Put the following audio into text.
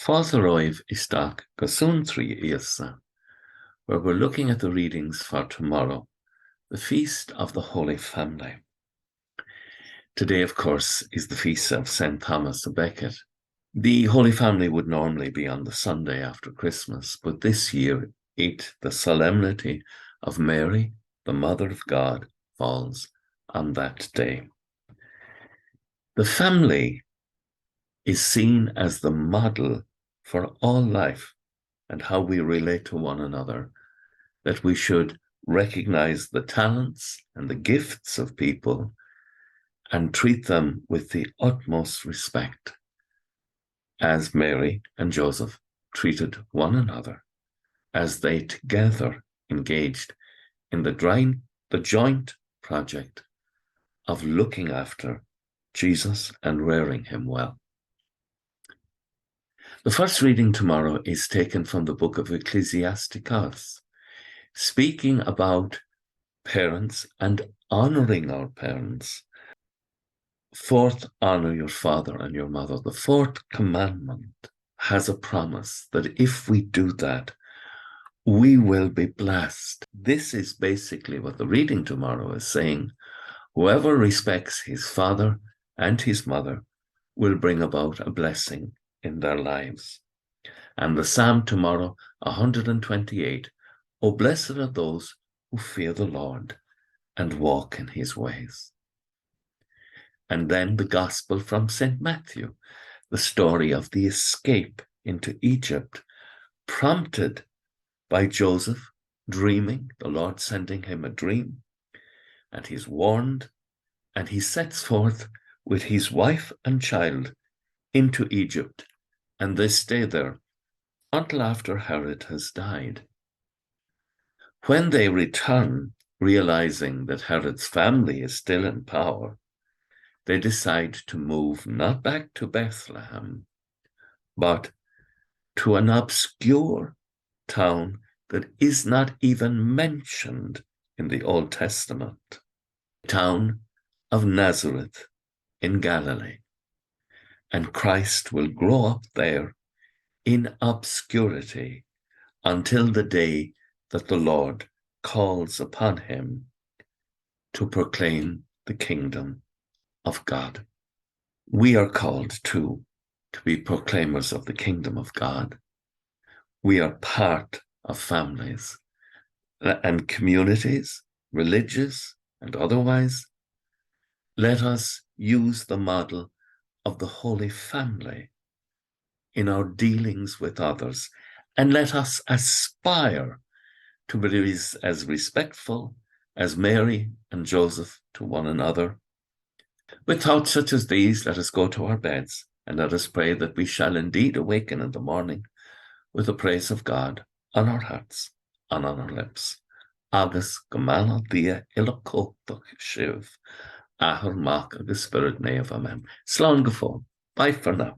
Fáilte isteach go Suantraí Íosa, where we're looking at the readings for tomorrow, the Feast of the Holy Family. Today, of course, is the Feast of St. Thomas of Becket. The Holy Family would normally be on the Sunday after Christmas, but this year the solemnity of Mary, the Mother of God, falls on that day. The family is seen as the model for all life and how we relate to one another, that we should recognize the talents and the gifts of people and treat them with the utmost respect, as Mary and Joseph treated one another as they together engaged in the joint project of looking after Jesus and rearing him well. The first reading tomorrow is taken from the book of Ecclesiasticus, speaking about parents and honoring our parents. Fourth, honor your father and your mother. The fourth commandment has a promise that if we do that, we will be blessed. This is basically what the reading tomorrow is saying. Whoever respects his father and his mother will bring about a blessing in their lives. And the psalm tomorrow, 128, "O blessed are those who fear the Lord and walk in his ways." And then the gospel from St. Matthew, the story of the escape into Egypt, prompted by Joseph dreaming, the Lord sending him a dream, and he's warned, and he sets forth with his wife and child into Egypt, and they stay there until after Herod has died. When they return, realizing that Herod's family is still in power, they decide to move not back to Bethlehem, but to an obscure town that is not even mentioned in the Old Testament, the town of Nazareth in Galilee. And Christ will grow up there in obscurity until the day that the Lord calls upon him to proclaim the kingdom of God. We are called too to be proclaimers of the kingdom of God. We are part of families and communities, religious and otherwise. Let us use the model of the Holy Family in our dealings with others, and let us aspire to be as respectful as Mary and Joseph to one another. With thoughts such as these, let us go to our beds, and let us pray that we shall indeed awaken in the morning with the praise of God on our hearts and on our lips. Agus gomana dia ilakotach shiv, ahar mak agus spirit neamh. Amen. Slán go fóill. Bye for now.